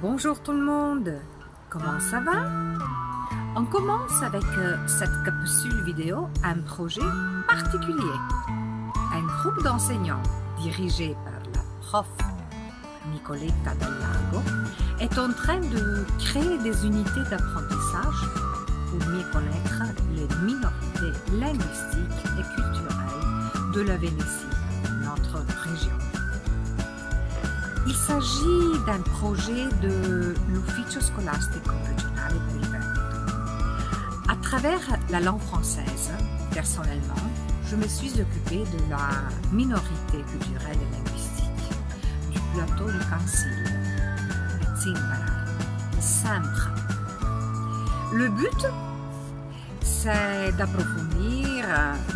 Bonjour tout le monde, comment ça va? On commence avec cette capsule vidéo un projet particulier. Un groupe d'enseignants dirigé par la prof Nicoletta Dal Lago est en train de créer des unités d'apprentissage pour mieux connaître les minorités linguistiques et culturelles de la Vénétie, notre région. Il s'agit d'un projet de l'Ufficio Scolastico Regionale per il Veneto. À travers la langue française, personnellement, je me suis occupée de la minorité culturelle et linguistique du plateau du Cancile, de Zimbara, de Sampre. Le but, c'est d'approfondir,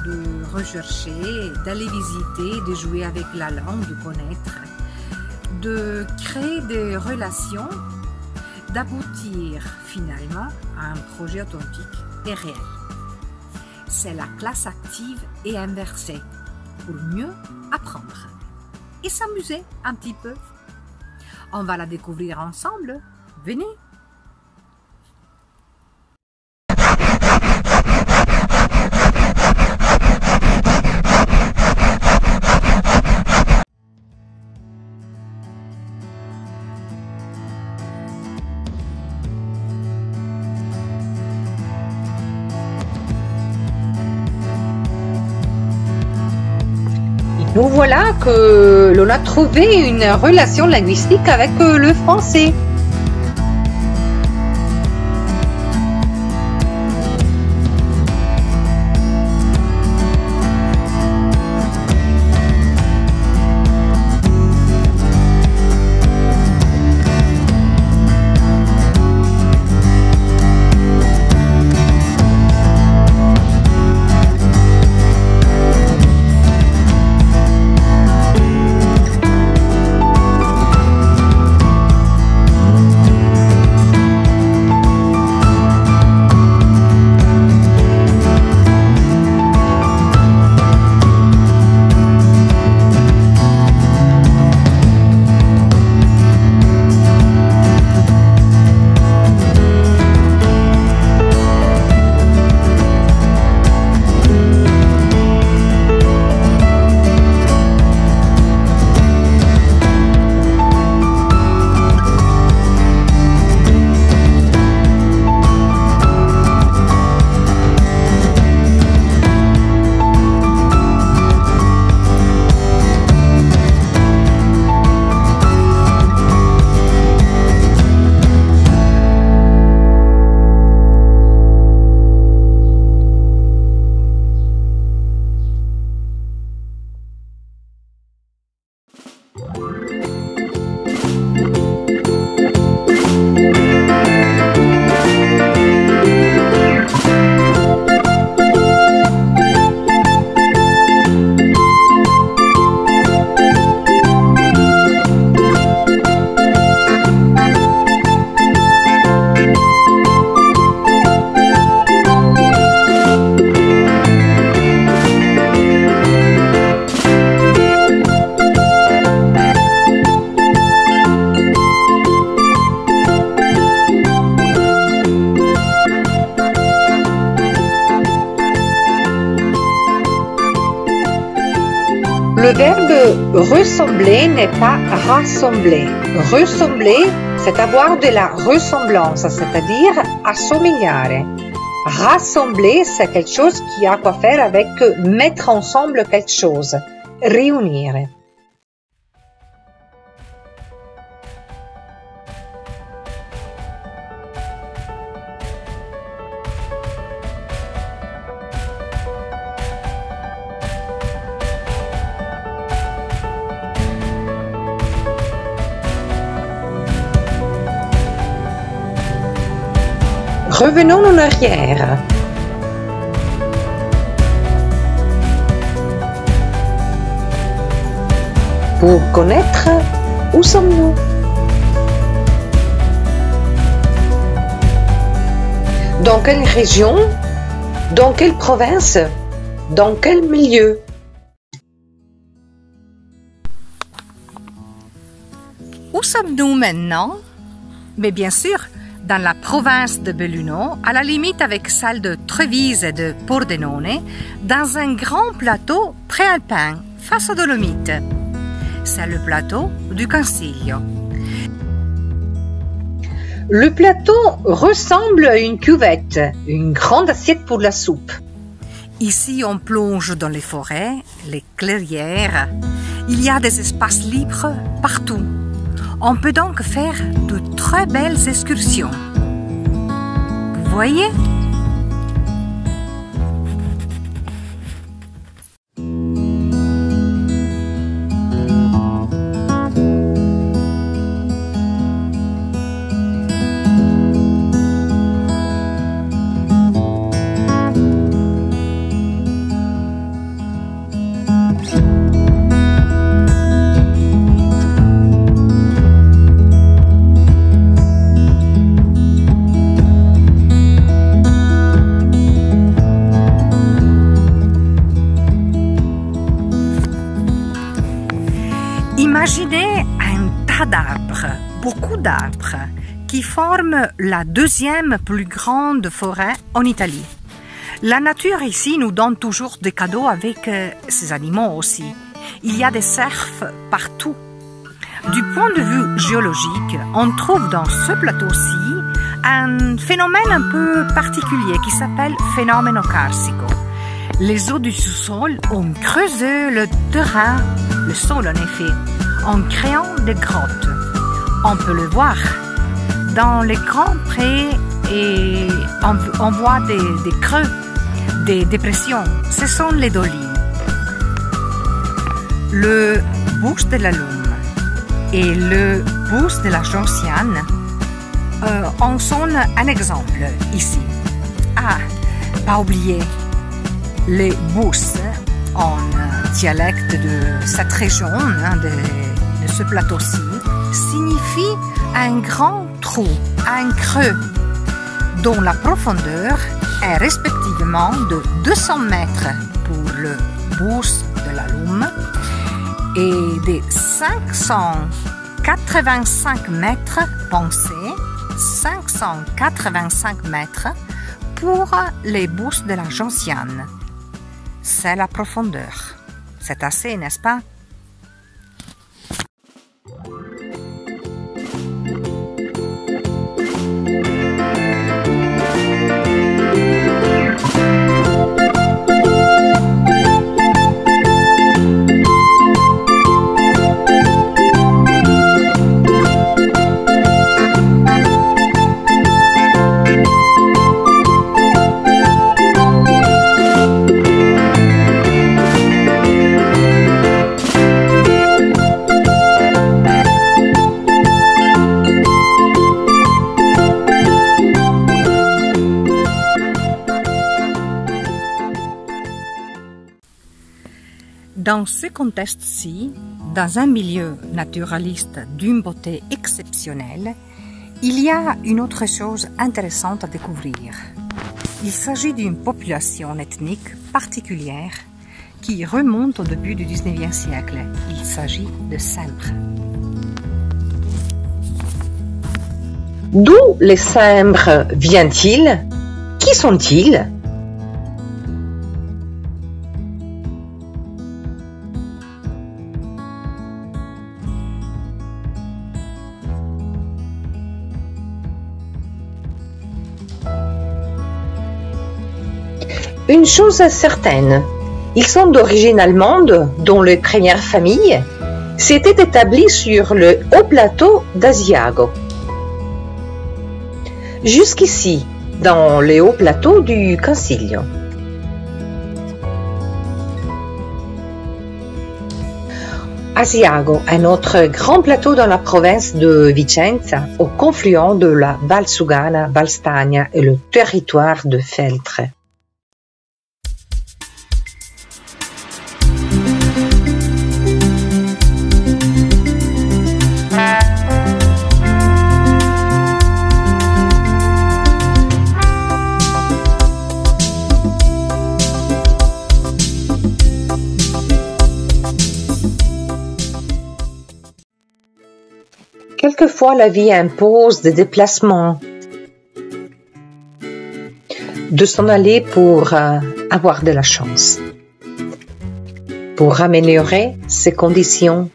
de rechercher, d'aller visiter, de jouer avec la langue, de connaître, de créer des relations, d'aboutir finalement à un projet authentique et réel. C'est la classe active et inversée pour mieux apprendre et s'amuser un petit peu. On va la découvrir ensemble. Venez! Nous voilà que l'on a trouvé une relation linguistique avec le français. Le verbe ressembler n'est pas rassembler. Ressembler, c'est avoir de la ressemblance, c'est-à-dire assomigliare. Rassembler, c'est quelque chose qui a à faire avec mettre ensemble quelque chose, réunir. Revenons en arrière. Pour connaître où sommes-nous? Dans quelle région? Dans quelle province? Dans quel milieu? Où sommes-nous maintenant? Mais bien sûr, dans la province de Belluno, à la limite avec celle de Trévise et de Pordenone, dans un grand plateau préalpin face aux Dolomites. C'est le plateau du Consiglio. Le plateau ressemble à une cuvette, une grande assiette pour la soupe. Ici, on plonge dans les forêts, les clairières. Il y a des espaces libres partout. On peut donc faire de très belles excursions. Vous voyez ? Imaginez un tas d'arbres, beaucoup d'arbres, qui forment la deuxième plus grande forêt en Italie. La nature ici nous donne toujours des cadeaux avec ces animaux aussi. Il y a des cerfs partout. Du point de vue géologique, on trouve dans ce plateau-ci un phénomène un peu particulier qui s'appelle phénomène carsico. Les eaux du sous-sol ont creusé le terrain, le sol en effet, en créant des grottes. On peut le voir dans les grands prés et on voit des creux, des dépressions. Ce sont les dolines. Le bus de la Lume et le bus de la Gentiane en sont un exemple ici. Ah, pas oublier, les bus en dialecte de cette région, de ce plateau-ci, signifie un grand trou, un creux, dont la profondeur est respectivement de 200 mètres pour le bus de la Lume et de 585 mètres, pensez, 585 mètres pour les bus de la Gentiane. C'est la profondeur. C'est assez, n'est-ce pas? Dans ce contexte-ci, dans un milieu naturaliste d'une beauté exceptionnelle, il y a une autre chose intéressante à découvrir. Il s'agit d'une population ethnique particulière qui remonte au début du XIXe siècle. Il s'agit de Cèmbres. D'où les Cèmbres viennent-ils? Qui sont-ils? Une chose est certaine, ils sont d'origine allemande, dont les premières familles s'étaient établies sur le haut plateau d'Asiago. Jusqu'ici, dans les hauts plateaux du Consiglio. Asiago est notre grand plateau dans la province de Vicenza, au confluent de la Valsugana, Valstagna et le territoire de Feltre. quelquefois la vie impose des déplacements, de s'en aller pour avoir de la chance, pour améliorer ses conditions.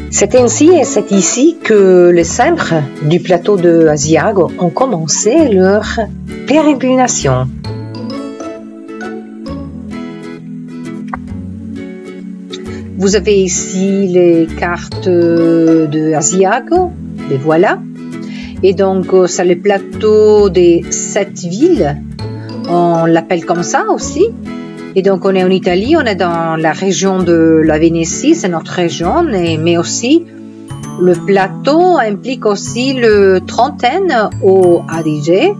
C'est ainsi et c'est ici que les Cèmbres du plateau de Asiago ont commencé leur pérégrination. Vous avez ici les cartes de Asiago, les voilà. Et donc, c'est le plateau des 7 villes, on l'appelle comme ça aussi. Et donc, on est en Italie, on est dans la région de la Vénétie, c'est notre région, mais aussi le plateau implique aussi le Trentaine au Adige.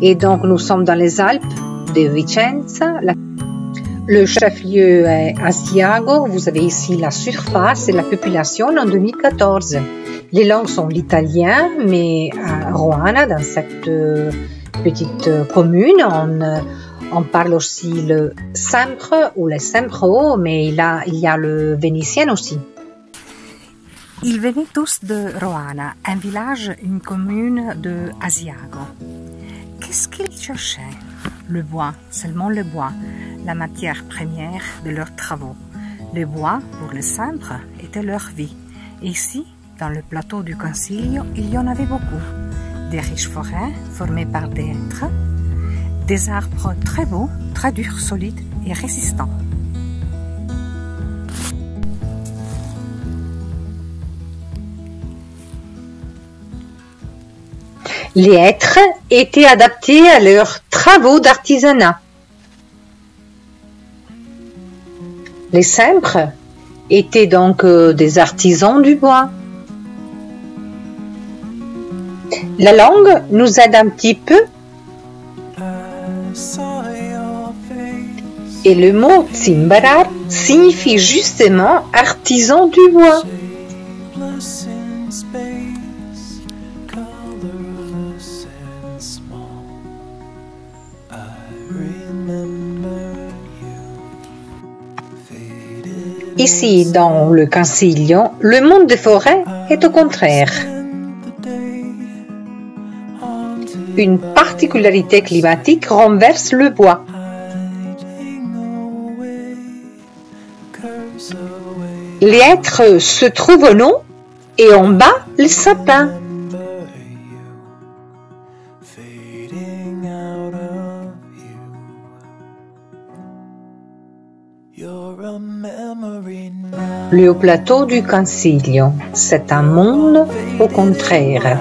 Et donc, nous sommes dans les Alpes de Vicenza. Le chef-lieu est Asiago. Vous avez ici la surface et la population en 2014. Les langues sont l'italien, mais à Roanna, dans cette petite commune, on parle aussi le Cèmbre ou le Cembro, mais il y a le vénitien aussi. Ils venaient tous de Roanna, un village, une commune de Asiago. Qu'est-ce qu'ils cherchaient? Le bois, seulement le bois, la matière première de leurs travaux. Le bois, pour le Cèmbre, était leur vie. Et ici, dans le plateau du Consiglio, il y en avait beaucoup. Des riches forêts formées par des hêtres, des arbres très beaux, très durs, solides et résistants. Les hêtres étaient adaptés à leurs travaux d'artisanat. Les Cèmbres étaient donc des artisans du bois. La langue nous aide un petit peu. Et le mot Tsimbarar signifie justement artisan du bois. Ici, dans le Consiglio, le monde des forêts est au contraire. Une particularité climatique renverse le bois. Les hêtres se trouvent en haut et en bas les sapins. Le haut plateau du Consiglio, c'est un monde au contraire.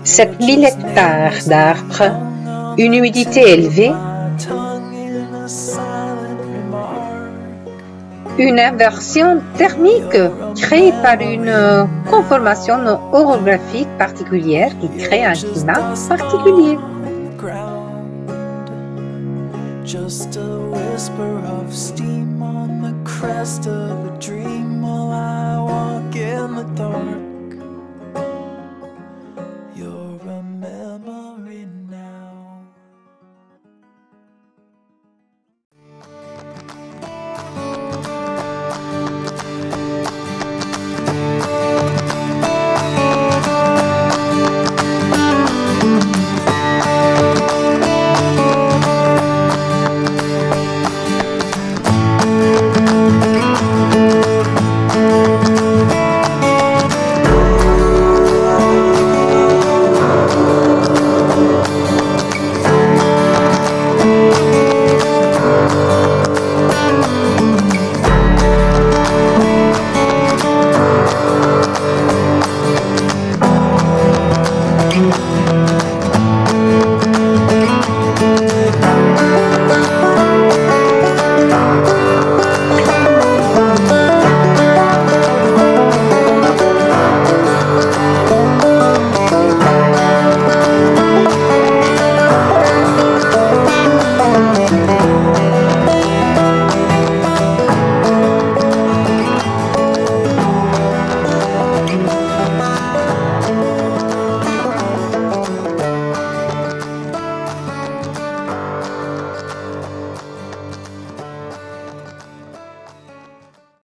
7000 hectares d'arbres, une humidité élevée, une inversion thermique créée par une conformation orographique particulière qui crée un climat particulier. Just a whisper of steam on the crest of a dream while I